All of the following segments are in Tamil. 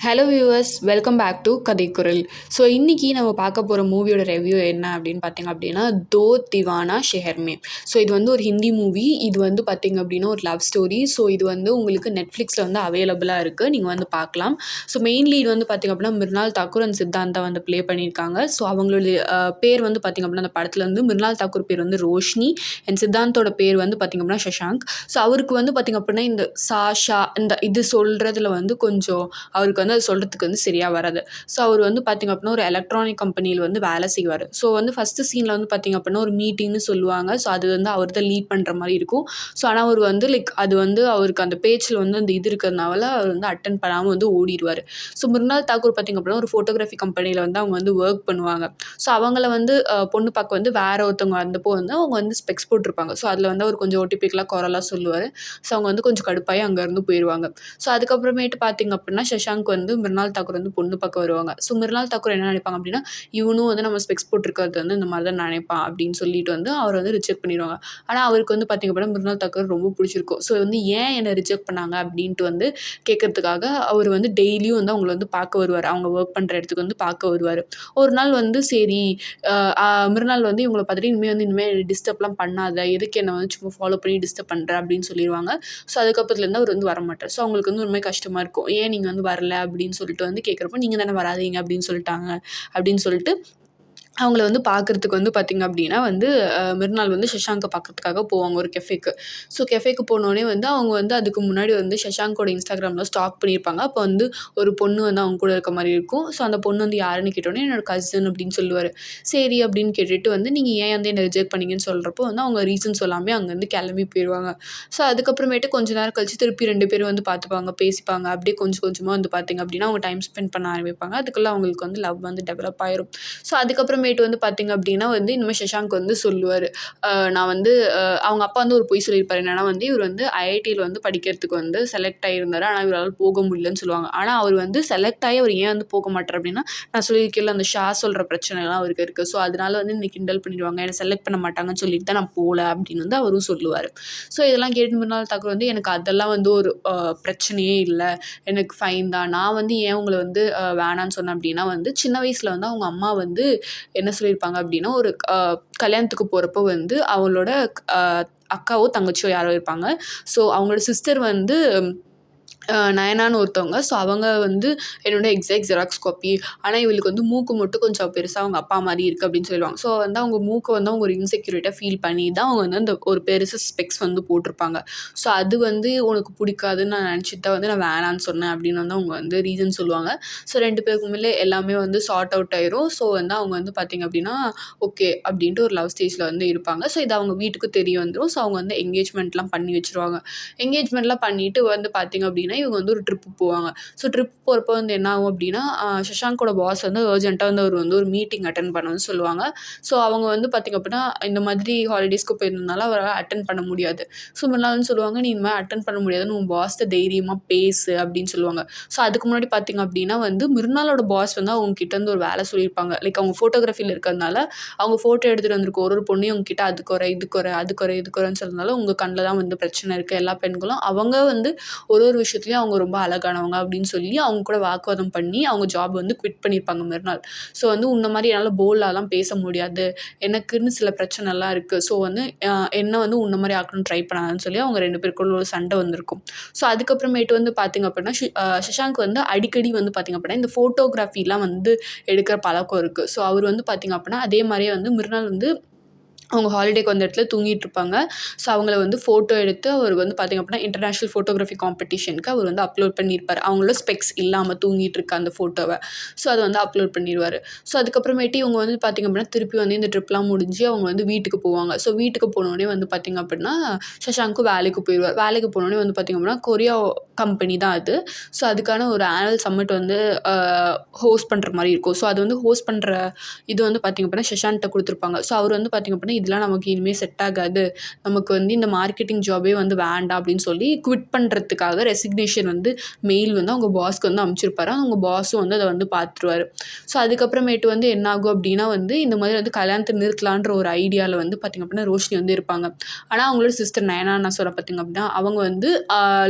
Hello viewers, welcome back to Kathaikkural. So இன்றைக்கி நம்ம பார்க்க போகிற மூவியோட ரிவ்யூ என்ன அப்படின்னு பார்த்தீங்க அப்படின்னா, தோ திவானா ஷெஹர் மே. ஸோ இது வந்து ஒரு ஹிந்தி மூவி. இது வந்து பார்த்தீங்க அப்படின்னா ஒரு லவ் ஸ்டோரி. ஸோ இது வந்து உங்களுக்கு நெட்ஃப்ளிக்ஸில் வந்து அவைலபிளாக இருக்குது, நீங்கள் வந்து பார்க்கலாம். ஸோ மெயின் லீட் வந்து பார்த்தீங்க அப்படின்னா மிருனால் தாக்கூர் அண்ட் சித்தாந்தா வந்து ப்ளே பண்ணியிருக்காங்க. ஸோ அவங்களுடைய பேர் வந்து பார்த்தீங்க அப்படின்னா அந்த படத்தில் வந்து மிருனால் தாக்கூர் பேர் வந்து ரோஷினி அண்ட் சித்தாந்தோட பேர் வந்து பார்த்தீங்க அப்படின்னா சஷாங்க். ஸோ அவருக்கு வந்து பார்த்தீங்க அப்படின்னா இந்த ஷா இந்த இது சொல்கிறதுல வந்து கொஞ்சம் அவருக்கு வந்து அது சொல்கிறதுக்கு வந்து சரியாக வராது. ஸோ அவர் வந்து பார்த்திங்க அப்படின்னா ஒரு எலக்ட்ரானிக் கம்பெனியில் வந்து வேலை செய்வார். ஸோ வந்து ஃபஸ்ட்டு சீனில் வந்து பார்த்திங்க அப்படின்னா ஒரு மீட்டிங்னு சொல்லுவாங்க. ஸோ அது வந்து அவர் தான் லீட் பண்ணுற மாதிரி இருக்கும். ஸோ ஆனால் அவர் வந்து அது வந்து அவருக்கு அந்த பேச்சில் வந்து அந்த இது இருக்கிறதுனால அவர் வந்து அட்டென்ட் பண்ணாமல் வந்து ஓடிடுவார். ஸோ மிருனால் தாக்கூர் பார்த்திங்க அப்படின்னா ஒரு ஃபோட்டோகிராஃபி கம்பெனியில் வந்து அவங்க வந்து ஒர்க் பண்ணுவாங்க. ஸோ அவங்கள வந்து பொண்ணு பார்க்க வந்து வேற ஒருத்தவங்க வந்தப்போ வந்து அவங்க வந்து ஸ்பெக்ஸ் போட்டிருப்பாங்க. ஸோ அதில் வந்து அவர் கொஞ்சம் ஓடிபிக்கெலாம் குரலாக சொல்லுவார். ஸோ அவங்க வந்து கொஞ்சம் கடுப்பாகி அங்கேருந்து போயிடுவாங்க. ஸோ அதுக்கப்புறமேட்டு பார்த்திங்க அப்படின்னா சஷாங்க் வந்து மிருனால் தாக்கூர் வந்து பொண்ணு பார்க்க வருவாங்க. ஸோ மிருனால் தாக்கூர் என்ன நினைப்பாங்க அப்படின்னா, இவனும் வந்து நம்ம ஸ்பெக்ஸ் போட்டிருக்கிறது வந்து இந்த மாதிரி தான் நினைப்பான் அப்படின்னு சொல்லிட்டு வந்து அவரை வந்து ரிஜெக்ட் பண்ணிடுவாங்க. ஆனால் அவருக்கு வந்து பார்த்திங்க அப்படின்னா மிருனால் தாக்கூர் ரொம்ப பிடிச்சிருக்கும். ஸோ வந்து ஏன் என்னை ரிஜெக்ட் பண்ணாங்க அப்படின்ட்டு வந்து கேட்கறதுக்காக அவர் வந்து டெய்லியும் வந்து அவங்கள வந்து பார்க்க வருவார். அவங்க ஒர்க் பண்ணுற இடத்துக்கு வந்து பார்க்க வருவார். ஒரு நாள் வந்து சரி மிருனால் வந்து இவங்கள பார்த்துட்டு இனிமேல் டிஸ்டர்ப்லாம் பண்ணாத, எதுக்கு என்னை வந்து சும்மா ஃபாலோ பண்ணி டிஸ்டர்ப் பண்ணுற அப்படின்னு சொல்லிடுவாங்க. ஸோ அதுக்கப்புறத்துலேருந்து அவர் வந்து வரமாட்டார். ஸோ அவங்களுக்கு வந்து ஒரு மாதிரி கஷ்டமாக இருக்கும். ஏன் நீங்கள் வந்து வரல அப்படின்னு சொல்லிட்டு வந்து கேட்குறப்போ, நீங்கள் தானே வராதீங்க அப்படின்னு சொல்லிட்டாங்க அப்படின்னு சொல்லிட்டு அவங்கள வந்து பார்க்குறதுக்கு வந்து பார்த்திங்க அப்படின்னா வந்து மிருனால் வந்து சஷாங்கை பார்க்கறதுக்காக போவாங்க ஒரு கெஃபேக்கு. ஸோ கெஃபேக்கு போனோடனே வந்து அவங்க வந்து அதுக்கு முன்னாடி வந்து சஷாங்கோட இன்ஸ்டாகிராமில் ஸ்டாக் பண்ணியிருப்பாங்க. அப்போ வந்து ஒரு பொண்ணு வந்து அவங்க கூட இருக்க மாதிரி இருக்கும். ஸோ அந்த பொண்ணு வந்து யாருன்னு கேட்டோடனே என்னோட கசின் அப்படின்னு சொல்லுவார். சரி அப்படின்னு கேட்டுட்டு வந்து நீங்கள் ஏன் வந்து என்னை ரிஜெக்ட் பண்ணீங்கன்னு சொல்கிறப்போ வந்து அவங்க ரீசன் சொல்லாமல் அங்கேருந்து கிளம்பி போயிடுவாங்க. ஸோ அதுக்கப்புறமேட்டு கொஞ்ச நேரம் கழிச்சு திருப்பி 2 பேரும் வந்து பார்த்துப்பாங்க, பேசிப்பாங்க. அப்படியே கொஞ்சம் கொஞ்சமாக வந்து பார்த்திங்க அப்படின்னா அவங்க டைம் ஸ்பெண்ட் பண்ண ஆரம்பிப்பாங்க. அதுக்குள்ளே அவங்களுக்கு வந்து லவ் வந்து டெவலப் ஆயிரும். ஸோ அதுக்கப்புறமேட்டு வந்து பார்த்திங்க அப்படின்னா வந்து இனிமேல் சஷாங்க் வந்து சொல்லுவார். நான் வந்து அவங்க அப்பா வந்து ஒரு பொய் சொல்லியிருப்பார். என்னன்னா வந்து இவர் வந்து ஐஐடியில் வந்து படிக்கிறதுக்கு வந்து செலக்ட் ஆகியிருந்தார். ஆனால் இவரால் போக முடியலன்னு சொல்லுவாங்க. ஆனால் அவர் வந்து செலக்ட் ஆகி அவர் ஏன் வந்து போக மாட்டார் அப்படின்னா, நான் சொல்லியிருக்கேன்ல அந்த சொல்கிற பிரச்சனைலாம் அவருக்கு இருக்குது. ஸோ அதனால வந்து இன்னைக்கு கிண்டல் பண்ணிடுவாங்க, என்னை செலக்ட் பண்ண மாட்டாங்கன்னு சொல்லிட்டு தான் நான் போகல அப்படின்னு வந்து அவரும் சொல்லுவார். ஸோ இதெல்லாம் கேட்டு மிருனால் தாக்கூர் வந்து எனக்கு அதெல்லாம் வந்து ஒரு பிரச்சனையே இல்லை, எனக்கு ஃபைன் தான். நான் வந்து ஏன் உங்களை வந்து வேணான்னு சொன்னேன் அப்படின்னா வந்து சின்ன வயசில் வந்து அவங்க அம்மா வந்து என்ன சொல்லியிருப்பாங்க அப்படின்னா, ஒரு கல்யாணத்துக்கு போகிறப்போ வந்து அவங்களோட அ அக்காவோ, தங்கச்சியோ யாரோ இருப்பாங்க. ஸோ அவங்களோட சிஸ்டர் வந்து நயனான்னு ஒருத்தவங்க. ஸோ அவங்க வந்து என்னோட எக்ஸாக்ட் ஜெராக்ஸ் காப்பி. ஆனால் இவளுக்கு வந்து மூக்கு மட்டும் கொஞ்சம் பெருசா அவங்க அப்பா மாரி இருக்குது அப்படின்னு சொல்லிடுவாங்க. ஸோ வந்து அவங்க மூக்கை வந்து அவங்க ஒரு இன்செக்யூரிட்டியாக ஃபீல் பண்ணி தான் அவங்க வந்து அந்த ஒரு பெருசு ஸ்பெக்ஸ் வந்து போட்டிருப்பாங்க. ஸோ அது வந்து உனக்கு பிடிக்காதுன்னு நான் நினச்சிட்டு தான் வந்து நான் வேணான்னு சொன்னேன் அப்படின்னு வந்து அவங்க வந்து ரீசன் சொல்லுவாங்க. ஸோ 2 பேருக்குமே எல்லாமே வந்து சார்ட் அவுட் ஆயிரும். ஸோ வந்து அவங்க வந்து பார்த்திங்க அப்படின்னா ஓகே அப்படின்ட்டு ஒரு லவ் ஸ்டேஜில் வந்து இருப்பாங்க. ஸோ இது அவங்க வீட்டுக்கு தெரிய வந்துரும். ஸோ அவங்க வந்து என்கேஜ்மெண்ட்லாம் பண்ணி வச்சுருவாங்க. என்கேஜ்மெண்ட்லாம் பண்ணிவிட்டு வந்து பார்த்திங்க அப்படின்னா இவங்க வந்து ஒரு ட்ரிப்பு போவாங்க. ஸோ ட்ரிப் போகிறப்போ வந்து என்ன ஆகும் அப்படின்னா, சஷாங்கோட பாஸ் வந்து அர்ஜென்ட்டாக வந்து அவர் வந்து ஒரு மீட்டிங் அட்டெண்ட் பண்ணணும்னு சொல்லுவாங்க. ஸோ அவங்க வந்து பார்த்திங்க அப்படின்னா இந்த மாதிரி ஹாலிடேஸ்க்கு போயிருந்தனால அவரால் அட்டெண்ட் பண்ண முடியாது. ஸோ முன்னாள் வந்து சொல்லுவாங்க, நீ இந்த மாதிரி அட்டெண்ட் பண்ண முடியாதுன்னு உன் பாஸ்ட்ட தைரியமாக பேசு அப்படின்னு சொல்லுவாங்க. ஸோ அதுக்கு முன்னாடி பார்த்திங்க அப்படின்னா வந்து மிருனாலோட பாஸ் வந்து அவங்க கிட்ட இருந்து ஒரு வேலை சொல்லியிருப்பாங்க. லைக் அவங்க ஃபோட்டோகிராஃபியில் இருக்கிறதுனால அவங்க ஃபோட்டோ எடுத்துகிட்டு வந்திருக்க ஒரு பொண்ணையும் அவங்க கிட்ட அது குறை இது குறை அது குறை இது குறைன்னு சொன்னதுனால உங்கள் கண்ணில் தான் வந்து பிரச்சனை இருக்குது. எல்லா பெண்களும் அவங்க வந்து ஒரு விஷயத்துலையும் அவங்க ரொம்ப அழகானவங்க அப்படின்னு சொல்லி அவங்க கூட வாக்குவாதம் பண்ணி அவங்க ஜாப் வந்து குவிட் பண்ணியிருப்பாங்க மறுநாள். ஸோ வந்து உன்ன மாதிரி என்னால் போல்டாலாம் பேச முடியாது, எனக்குன்னு சில பிரச்சனைலாம் இருக்குது. ஸோ வந்து என்ன வந்து உன்ன மாதிரி ஆக்கணும்னு ட்ரை பண்ணாதுன்னு சொல்லி அவங்க 2 பேருக்குள்ள ஒரு சண்டை வந்திருக்கும். ஸோ அதுக்கப்புறமேட்டு வந்து பார்த்திங்க அப்படின்னா சஷாங்க் வந்து அடிக்கடி வந்து பார்த்திங்க அப்படின்னா இந்த ஃபோட்டோகிராஃபிலாம் வந்து எடுக்கிற பழக்கம் இருக்குது. ஸோ அவர் வந்து பார்த்திங்க அப்படின்னா அதே மாதிரியே வந்து மிருனால் வந்து அவங்க ஹாலிடேக்கு வந்த இடத்துல தூங்கிட்டுருப்பாங்க. ஸோ அவங்கள வந்து ஃபோட்டோ எடுத்து அவர் வந்து பார்த்திங்க அப்படின்னா இன்டர்நேஷ்னல் ஃபோட்டோகிராஃபி காம்படிஷனுக்கு அவர் வந்து அப்லோட் பண்ணியிருப்பார். அவங்களோட ஸ்பெக்ஸ் இல்லாமல் தூங்கிட்டுருக்க அந்த ஃபோட்டோவை. ஸோ அதை வந்து அப்லோட் பண்ணிடுவார். ஸோ அதுக்கப்புறமேட்டு இவங்க வந்து பார்த்திங்க அப்படின்னா திருப்பி வந்து இந்த ட்ரிப்லாம் முடிஞ்சு அவங்க வந்து வீட்டுக்கு போவாங்க. ஸோ வீட்டுக்கு போனோடனே வந்து பார்த்திங்க அப்படின்னா சஷாங்க்கும் வேலைக்கு போயிடுவார். வேலைக்கு போனோடனே வந்து பார்த்திங்க அப்படின்னா கொரியா கம்பெனி தான் அது. ஸோ அதுக்கான ஒரு ஆனுவல் சம்மிட் வந்து ஹோஸ்ட் பண்ணுற மாதிரி இருக்கும். ஸோ அது வந்து ஹோஸ்ட் பண்ணுற இது வந்து பார்த்திங்க அப்படின்னா சஷாங்க்கிட்ட கொடுத்துருப்பாங்க. ஸோ அவர் வந்து பார்த்திங்க அப்படின்னா அப்படின்னா இதெல்லாம் நமக்கு இனிமேல் செட் ஆகாது, நமக்கு வந்து இந்த மார்க்கெட்டிங் ஜாபே வந்து வேண்டாம் அப்படின்னு சொல்லி குவிட் பண்ணுறதுக்காக ரெசிக்னேஷன் வந்து மெயில் வந்து அவங்க பாஸ்க்கு வந்து அனுப்பிச்சிருப்பாரு. அவங்க பாஸும் வந்து அதை வந்து பார்த்துருவாரு. ஸோ அதுக்கப்புறமேட்டு வந்து என்ன ஆகும் அப்படின்னா வந்து இந்த மாதிரி வந்து கல்யாணத்தை நிறுத்தலான்ற ஒரு ஐடியாவில் வந்து பார்த்திங்க அப்படின்னா ரோஷினி வந்து இருப்பாங்க. ஆனால் அவங்களோட சிஸ்டர் நயனா நான் சொல்ல பார்த்திங்க அப்படின்னா அவங்க வந்து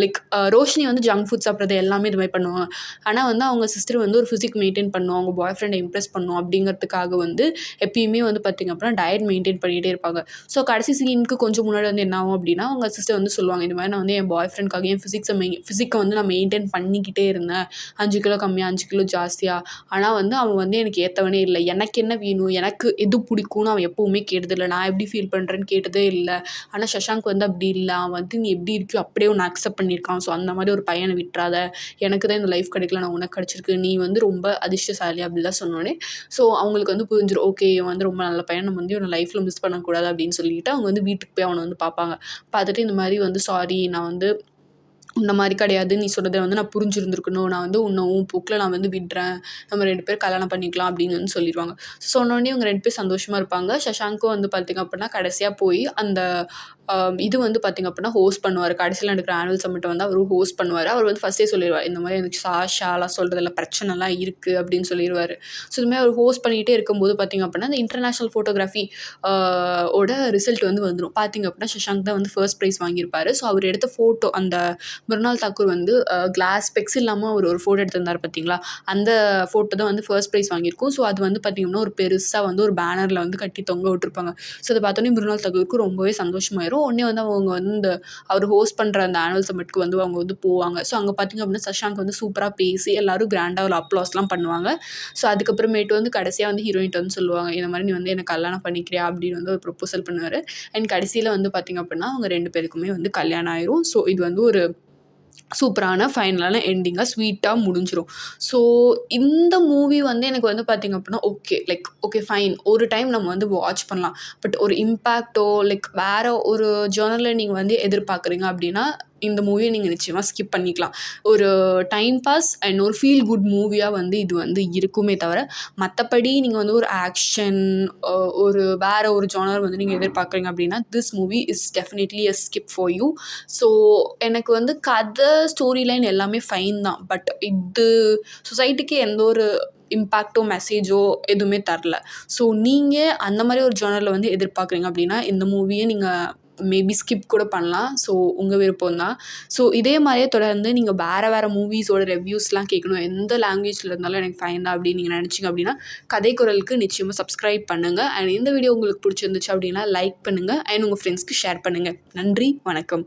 லைக் ரோஷினி வந்து ஜங்க் ஃபுட் சாப்பிட்றது எல்லாமே இது மாதிரி பண்ணுவாங்க. ஆனால் வந்து அவங்க சிஸ்டர் வந்து ஒரு ஃபிசிக் மெயின்டைன் பண்ணும், அவங்க பாய் ஃப்ரெண்டை இம்ப்ரெஸ் பண்ணும் அப்படிங்கிறதுக்காக வந்து எப்பயுமே வந்து பார்த்திங்க அப்படின்னா டயட் மெயின்டைன் பண்ணிகிட்டே இருப்பாங்க. ஸோ கடைசி சீனுக்கு கொஞ்சம் முன்னாடி வந்து என்ன ஆகும் அப்படின்னா அவங்க சிஸ்டர் வந்து சொல்லுவாங்க, இந்த மாதிரி நான் வந்து என் பாய் ஃப்ரெண்ட்காக என் ஃபிசிக்கை வந்து நான் மெயின்டைன் பண்ணிக்கிட்டே இருந்தேன், 5 கிலோ கம்மியாக 5 கிலோ ஜாஸ்தியாக. ஆனால் வந்து அவன் வந்து எனக்கு ஏற்றவனே இல்லை, எனக்கு என்ன வேணும், எனக்கு எது பிடிக்கும்னு அவன் எப்போவுமே கேட்டதில்லை, நான் எப்படி ஃபீல் பண்ணுறேன்னு கேட்டதே இல்லை. ஆனால் சஷாங்க் வந்து அப்படி இல்லை, அவன் வந்து நீ எப்படி இருக்கியோ அப்படியே ஒன்று அக்செப்ட் பண்ணியிருக்கான். ஸோ அந்த மாதிரி ஒரு பையனை விட்டுறாத, எனக்கு தான் இந்த லைஃப் கிடைக்கல, நான் உனக்கு கிடச்சிருக்கு, நீ வந்து ரொம்ப அதிர்ஷ்டசாலி அப்படிலாம் சொன்னோடனே ஸோ அவங்களுக்கு வந்து புரிஞ்சிடும், ஓகே இவன் வந்து ரொம்ப நல்ல பையன், நம்ம வந்து இவனை லைஃப்பில் மிஸ் பண்ணக்கூடாது அப்படின்னு சொல்லிட்டு அவங்க வந்து வீட்டுக்கு போய் அவனை வந்து பார்ப்பாங்க. பார்த்துட்டு இந்த மாதிரி வந்து சாரி, நான் வந்து இந்த மாதிரி கிடையாது, நீ சொல்கிறத வந்து நான் புரிஞ்சிருந்துருக்கணும், நான் வந்து உன் போக்கில் நான் வந்து விடுறேன், நம்ம 2 பேரும் கல்யாணம் பண்ணிக்கலாம் அப்படின்னு வந்து சொல்லிடுவாங்க. சொன்னோடனே இவங்க 2 பேரும் சந்தோஷமாக இருப்பாங்க. சஷாங்க்கும் வந்து பார்த்திங்க அப்படின்னா கடைசியாக போய் அந்த இது வந்து பார்த்திங்க அப்படின்னா ஹோஸ்ட் பண்ணுவார். கடைசியில் நடக்கிற ஆனுவல் சம்மிட்டை வந்து அவரும் ஹோஸ்ட் பண்ணுவார். அவர் வந்து ஃபஸ்ட்டே சொல்லிடுவார், இந்த மாதிரி எனக்கு ஷாலாம் சொல்கிறதில்ல, பிரச்சனைலாம் இருக்குது அப்படின்னு சொல்லிடுவார். ஸோ இதுமாதிரி அவர் ஹோஸ்ட் பண்ணிகிட்டே இருக்கும்போது பார்த்திங்க அப்படின்னா இந்த இன்டர்நேஷ்னல் ஃபோட்டோகிராஃபி ஓட ரிசல்ட் வந்து வந்துடும். பார்த்திங்க அப்படின்னா சஷாங்க் தான் வந்து ஃபர்ஸ்ட் ப்ரைஸ் வாங்கியிருப்பார். ஸோ அவர் எடுத்த ஃபோட்டோ அந்த மிருனால் தாக்கூர் வந்து கிளாஸ் ஸ்பெக்ஸ் இல்லாமல் ஒரு ஃபோட்டோ எடுத்திருந்தார் பார்த்தீங்களா, அந்த ஃபோட்டோ தான் வந்து ஃபர்ஸ்ட் ப்ரைஸ் வாங்கியிருக்கும். ஸோ அது வந்து பார்த்திங்கன்னா ஒரு பெருசாக வந்து ஒரு பேனரில் வந்து கட்டி தொங்க விட்டுருப்பாங்க. ஸோ அதை பார்த்தோன்னே மிருனால் தாக்கூருக்கு ரொம்பவே சந்தோஷமாயிரும். உடனே வந்து அவங்க வந்து அவர் ஹோஸ்ட் பண்ணுற அந்த ஆனுவல் சம்மிட்க்கு வந்து அவங்க வந்து போவாங்க. ஸோ அங்கே பார்த்திங்க அப்படின்னா சஷாங்க் வந்து சூப்பராக பேசி எல்லோரும் கிராண்டாக ஒரு அப்ளாஸ்லாம் பண்ணுவாங்க. ஸோ அதுக்கப்புறமேட்டு வந்து கடைசியாக வந்து ஹீரோயின் வந்து சொல்லுவாங்க, இந்த மாதிரி நீ வந்து எனக்கு கல்யாணம் பண்ணிக்கிறியா அப்படின்னு வந்து ஒரு ப்ரொப்போசல் பண்ணுவார். அண்ட் கடைசியில் வந்து பார்த்திங்க அப்படின்னா அவங்க 2 பேருக்குமே வந்து கல்யாணம் ஆயிரும். ஸோ இது வந்து ஒரு சூப்பரான ஃபைனலான எண்டிங்காக ஸ்வீட்டாக முடிஞ்சிடும். ஸோ இந்த மூவி வந்து எனக்கு வந்து பார்த்திங்க அப்படின்னா ஓகே ஃபைன், ஒரு டைம் நம்ம வந்து வாட்ச் பண்ணலாம். பட் ஒரு இம்பேக்டோ லைக் வேறு ஒரு ஜர்னலில் நீங்கள் வந்து எதிர்பார்க்குறீங்க அப்படின்னா இந்த மூவியை நீங்கள் நிச்சயமாக ஸ்கிப் பண்ணிக்கலாம். ஒரு டைம் பாஸ் அண்ட் ஒரு ஃபீல் குட் மூவியாக வந்து இது வந்து இருக்குமே தவிர, மற்றபடி நீங்கள் வந்து ஒரு ஆக்ஷன் ஒரு வேறு ஒரு ஜானர் வந்து நீங்கள் எதிர்பார்க்குறீங்க அப்படின்னா this movie is definitely a skip for you. So எனக்கு வந்து கதை, ஸ்டோரி லைன் எல்லாமே ஃபைன் தான். பட் இது சொசைட்டிக்கு எந்த ஒரு இம்பேக்டோ மெசேஜோ எதுவுமே தரல. ஸோ நீங்கள் அந்த மாதிரி ஒரு ஜானரில் வந்து எதிர்பார்க்குறீங்க அப்படின்னா இந்த மூவியை நீங்கள் மேபி ஸ்கிப் கூட பண்ணலாம். ஸோ உங்கள் விருப்பம் தான். ஸோ இதே மாதிரியே தொடர்ந்து நீங்கள் வேறு மூவிஸோட ரிவ்யூஸ்லாம் கேட்கணும், எந்த லாங்குவேஜில் இருந்தாலும் எனக்கு ஃபைன் தான் அப்படின்னு நீங்கள் நினச்சிங்க அப்படின்னா கதை குரலுக்கு நிச்சயமாக சப்ஸ்கிரைப் பண்ணுங்கள். அண்ட் இந்த வீடியோ உங்களுக்கு பிடிச்சிருந்துச்சு அப்படின்னா லைக் பண்ணுங்கள் அண்ட் உங்கள் ஃப்ரெண்ட்ஸ்க்கு ஷேர் பண்ணுங்கள். நன்றி, வணக்கம்.